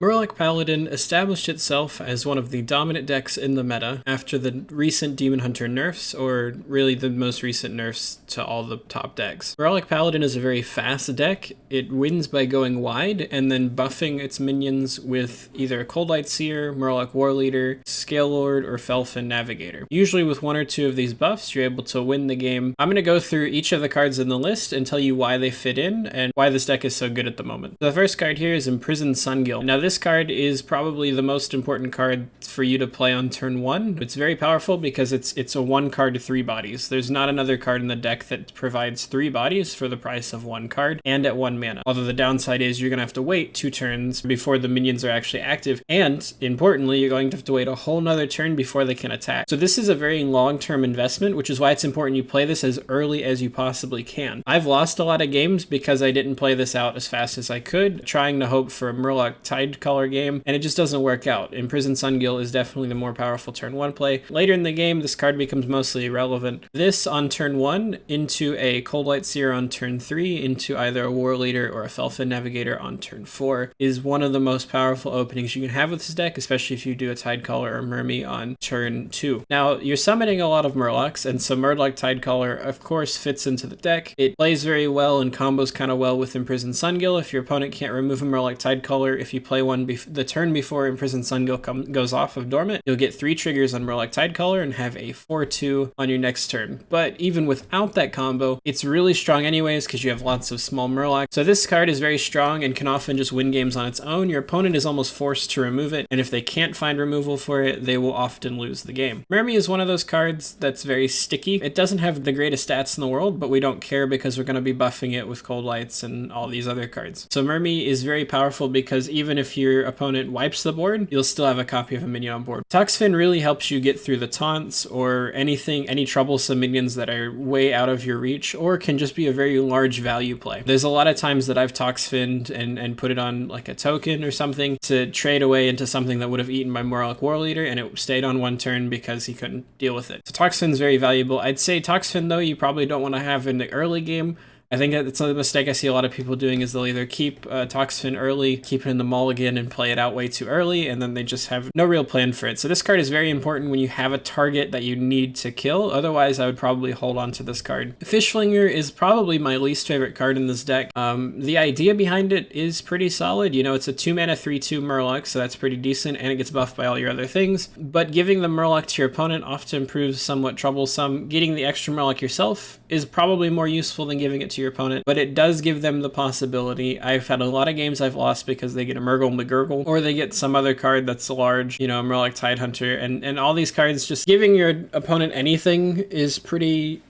Murloc Paladin established itself as one of the dominant decks in the meta after the recent Demon Hunter nerfs, or really the most recent nerfs to all the top decks. Murloc Paladin is a very fast deck. It wins by going wide and then buffing its minions with either Coldlight Seer, Murloc Warleader, Scalelord, or Felfin Navigator. Usually with one or two of these buffs, you're able to win the game. I'm going to go through each of the cards in the list and tell you why they fit in and why this deck is so good at the moment. The first card here is Imprisoned Sungill. Now this card is probably the most important card for you to play on turn 1. It's very powerful because it's a 1 card to 3 bodies. There's not another card in the deck that provides 3 bodies for the price of 1 card and at 1 mana. Although the downside is you're going to have to wait 2 turns before the minions are actually active, and importantly, you're going to have to wait a whole nother turn before they can attack. So this is a very long-term investment, which is why it's important you play this as early as you possibly can. I've lost a lot of games because I didn't play this out as fast as I could, trying to hope for a Murloc Tidecaller game, and it just doesn't work out. Imprisoned Sungill is definitely the more powerful turn 1 play. Later in the game, this card becomes mostly irrelevant. This on turn 1 into a Coldlight Seer on turn 3 into either a Warleader or a Felfin Navigator on turn 4 is one of the most powerful openings you can have with this deck, especially if you do a Tidecaller or Murmy on turn 2. Now, you're summoning a lot of Murlocs, and so Murloc Tidecaller, of course, fits into the deck. It plays very well and combos kind of well with Imprisoned Sungill. If your opponent can't remove a Murloc Tidecaller, if you play one the turn before Imprisoned Sungill goes off of dormant, you'll get 3 triggers on Murloc Tidecaller and have a 4/2 on your next turn. But even without that combo, it's really strong anyways because you have lots of small Murlocs. So this card is very strong and can often just win games on its own. Your opponent is almost forced to remove it, and if they can't find removal for it, they will often lose the game. Murmy is one of those cards that's very sticky. It doesn't have the greatest stats in the world, but we don't care because we're going to be buffing it with Cold Lights and all these other cards. So Murmy is very powerful because even if your opponent wipes the board, you'll still have a copy of a minion on board. Toxfin really helps you get through the taunts or any troublesome minions that are way out of your reach, or can just be a very large value play. There's a lot of times that I've Toxfinned and put it on like a token or something to trade away into something that would have eaten my Murloc Warleader, and it stayed on 1 turn because he couldn't deal with it. So Toxfin's very valuable. I'd say Toxfin, though, you probably don't want to have in the early game. I think that's a mistake I see a lot of people doing, is they'll either keep Toxfin early, keep it in the mulligan, and play it out way too early, and then they just have no real plan for it. So this card is very important when you have a target that you need to kill. Otherwise, I would probably hold on to this card. Fishflinger is probably my least favorite card in this deck. The idea behind it is pretty solid. You know, it's a 2-mana 3/2 Murloc, so that's pretty decent, and it gets buffed by all your other things. But giving the Murloc to your opponent often proves somewhat troublesome. Getting the extra Murloc yourself is probably more useful than giving it to your opponent, but it does give them the possibility. I've had a lot of games I've lost because they get a Murgur Murgurgle, or they get some other card that's large, you know, a Murloc Tidehunter, and all these cards, just giving your opponent anything is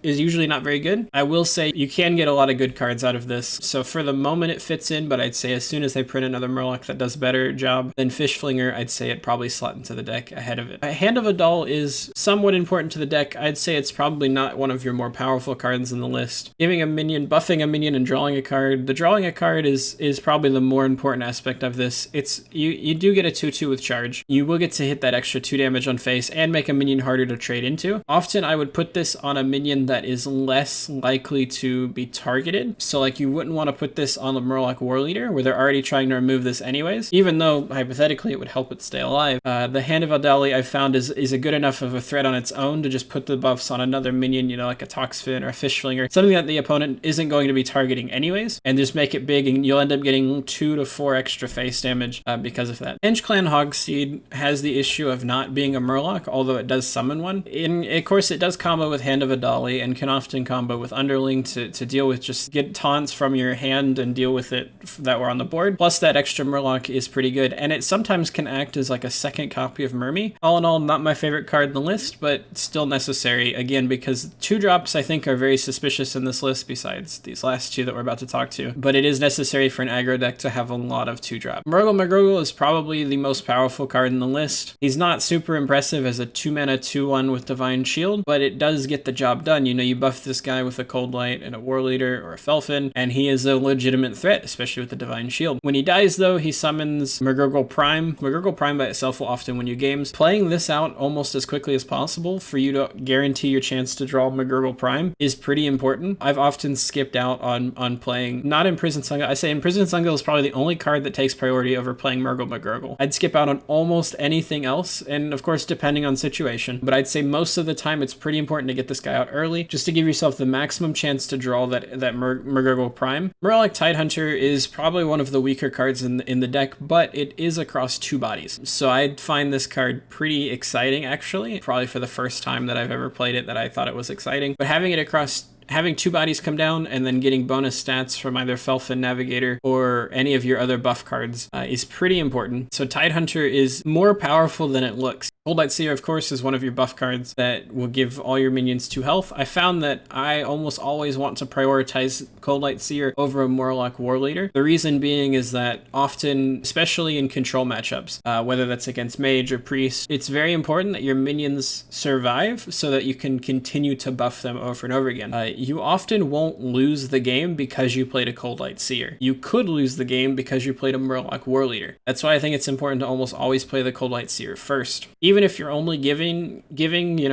usually not very good. I will say you can get a lot of good cards out of this, so for the moment it fits in, but I'd say as soon as they print another Murloc that does a better job than Fishflinger, I'd say it probably slot into the deck ahead of it. A Hand of Dolly is somewhat important to the deck. I'd say it's probably not one of your more powerful cards in the list. Giving a minion, buffing a minion, and drawing a card. The drawing a card is probably the more important aspect of this. It's you do get a 2/2 with charge. You will get to hit that extra 2 damage on face and make a minion harder to trade into. Often I would put this on a minion that is less likely to be targeted. So like you wouldn't want to put this on the Murloc Warleader where they're already trying to remove this anyways, even though hypothetically it would help it stay alive. The Hand of Dolly I've found is a good enough of a threat on its own to just put the buffs on another minion, you know, like a Toxfin or a Fishflinger, something that the opponent isn't going to be targeting anyways, and just make it big, and you'll end up getting 2 to 4 extra face damage because of that. Hench-Clan Hogsteed has the issue of not being a Murloc, although it does summon one. Of course, it does combo with Hand of Dolly and can often combo with Underling to deal with, just get taunts from your hand and deal with it that were on the board. Plus that extra Murloc is pretty good, and it sometimes can act as like a second copy of Murmy. All in all, not my favorite card in the list, but still necessary, again, because 2-drops I think are very suspicious in this list besides these last 2 that we're about to talk to, but it is necessary for an aggro deck to have a lot of 2-drop. Murgle Murgurgle is probably the most powerful card in the list. He's not super impressive as a 2-mana 2/1 with Divine Shield, but it does get the job done. You know, you buff this guy with a Cold Light and a Warleader or a Felfin, and he is a legitimate threat, especially with the Divine Shield. When he dies, though, he summons Murgurgle Prime. Murgurgle Prime by itself will often win you games. Playing this out almost as quickly as possible for you to guarantee your chance to draw Murgurgle Prime is pretty important. I've often skipped skipped out on playing, not Imprisoned Sungill. I say Imprisoned Sungill is probably the only card that takes priority over playing Murgur Murgurgle. I'd skip out on almost anything else, and of course depending on situation, but I'd say most of the time it's pretty important to get this guy out early, just to give yourself the maximum chance to draw that Murgurgle Prime. Murloc Tidehunter is probably one of the weaker cards in the deck, but it is across 2 bodies. So I'd find this card pretty exciting, actually. Probably for the first time that I've ever played it that I thought it was exciting. But having it across, having 2 bodies come down and then getting bonus stats from either Felfin Navigator or any of your other buff cards is pretty important. So Tidehunter is more powerful than it looks. Coldlight Seer, of course, is one of your buff cards that will give all your minions 2 health. I found that I almost always want to prioritize Coldlight Seer over a Murloc Warleader. The reason being is that often, especially in control matchups, whether that's against mage or priest, it's very important that your minions survive so that you can continue to buff them over and over again. You often won't lose the game because you played a Coldlight Seer. You could lose the game because you played a Murloc Warleader. That's why I think it's important to almost always play the Coldlight Seer first. Even if you're only giving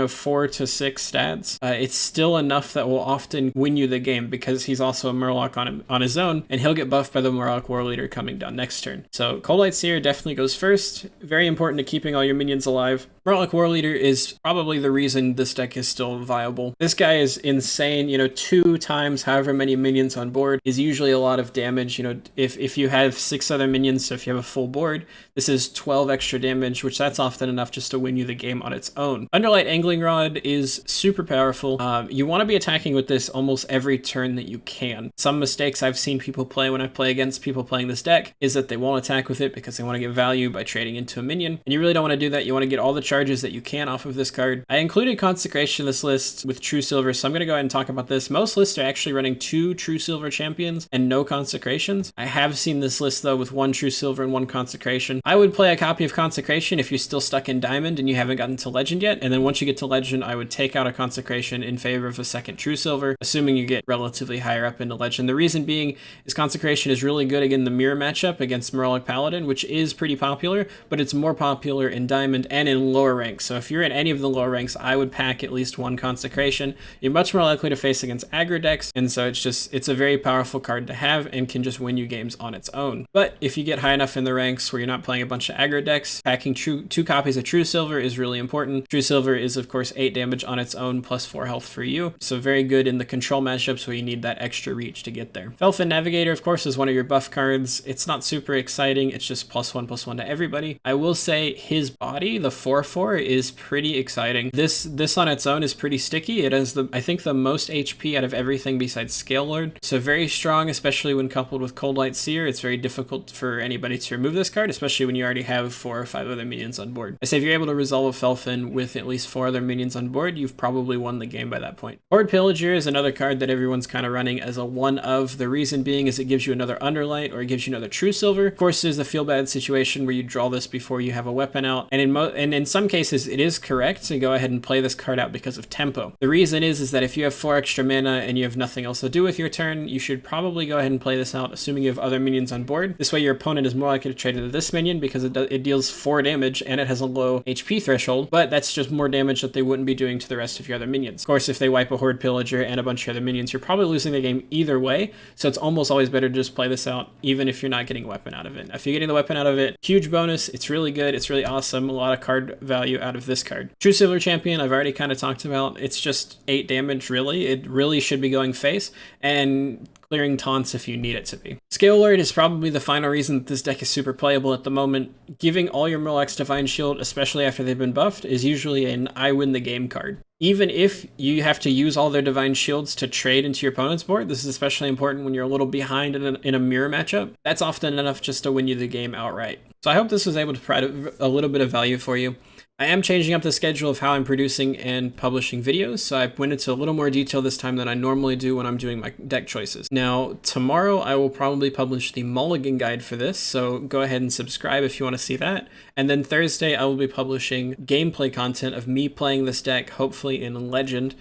4 to 6 stats, it's still enough that will often win you the game because he's also a Murloc on his own, and he'll get buffed by the Murloc Warleader coming down next turn. So Coldlight Seer definitely goes first. Very important to keeping all your minions alive. Murloc Warleader is probably the reason this deck is still viable. This guy is insane. 2 times however many minions on board is usually a lot of damage. If you have 6 other minions, so if you have a full board, this is 12 extra damage, which that's often enough just to win you the game on its own. Underlight Angling Rod is super powerful. You want to be attacking with this almost every turn that you can. Some mistakes I've seen people play when I play against people playing this deck is that they won't attack with it because they want to get value by trading into a minion, and you really don't want to do that. You want to get all the charges that you can off of this card. I included Consecration in this list with Truesilver, so I'm going to go ahead and talk about this. Most lists are actually running 2 Truesilver Champions and no Consecrations. I have seen this list though with 1 Truesilver and 1 Consecration. I would play a copy of Consecration if you're still stuck in Diamond and you haven't gotten to Legend yet, and then once you get to Legend, I would take out a Consecration in favor of a second Truesilver, assuming you get relatively higher up into Legend. The reason being is Consecration is really good against the mirror matchup against Murloc Paladin, which is pretty popular, but it's more popular in Diamond and in lower ranks. So if you're in any of the lower ranks, I would pack at least 1 Consecration. You're much more likely to face against aggro decks, and so it's a very powerful card to have and can just win you games on its own. But if you get high enough in the ranks where you're not playing a bunch of aggro decks, packing 2 copies of Truesilver is really important. Truesilver is of course 8 damage on its own plus 4 health for you, so very good in the control matchups where you need that extra reach to get there. Felfin Navigator, of course, is one of your buff cards. It's not super exciting, it's just +1/+1 to everybody. I will say his body, the 4/4, is pretty exciting. This on its own is pretty sticky. It has I think the most HP out of everything besides Scalelord, so very strong, especially when coupled with Coldlight Seer. It's very difficult for anybody to remove this card, especially when you already have 4 or 5 other minions on board. I say if you're able to resolve a Felfin with at least 4 other minions on board, you've probably won the game by that point. Hoard Pillager is another card that everyone's kind of running as a one of. The reason being is it gives you another Underlight or it gives you another Truesilver. Of course, there's the feel bad situation where you draw this before you have a weapon out, and in some cases it is correct to go ahead and play this card out because of tempo. The reason is that if you have 4 extra mana and you have nothing else to do with your turn, you should probably go ahead and play this out, assuming you have other minions on board. This way your opponent is more likely to trade into this minion because it deals 4 damage and it has a low HP threshold, but that's just more damage that they wouldn't be doing to the rest of your other minions. Of course, if they wipe a Hoard Pillager and a bunch of other minions, you're probably losing the game either way, so it's almost always better to just play this out, even if you're not getting a weapon out of it. If you're getting the weapon out of it, huge bonus. It's really good. It's really awesome. A lot of card value out of this card. Truesilver Champion, I've already kind of talked about. It's just 8 damage, really. It really should be going face, and clearing taunts if you need it to be. Scalelord is probably the final reason that this deck is super playable at the moment. Giving all your Murlocs Divine Shield, especially after they've been buffed, is usually an I win the game card. Even if you have to use all their Divine Shields to trade into your opponent's board, this is especially important when you're a little behind in a mirror matchup. That's often enough just to win you the game outright. So I hope this was able to provide a little bit of value for you. I am changing up the schedule of how I'm producing and publishing videos, so I went into a little more detail this time than I normally do when I'm doing my deck choices. Now, tomorrow I will probably publish the mulligan guide for this, so go ahead and subscribe if you want to see that. And then Thursday I will be publishing gameplay content of me playing this deck, hopefully in Legend.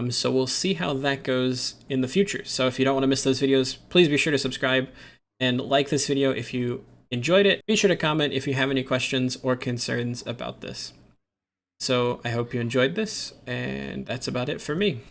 So we'll see how that goes in the future. So if you don't want to miss those videos, please be sure to subscribe and like this video if you enjoyed it. Be sure to comment if you have any questions or concerns about this. So I hope you enjoyed this, and that's about it for me.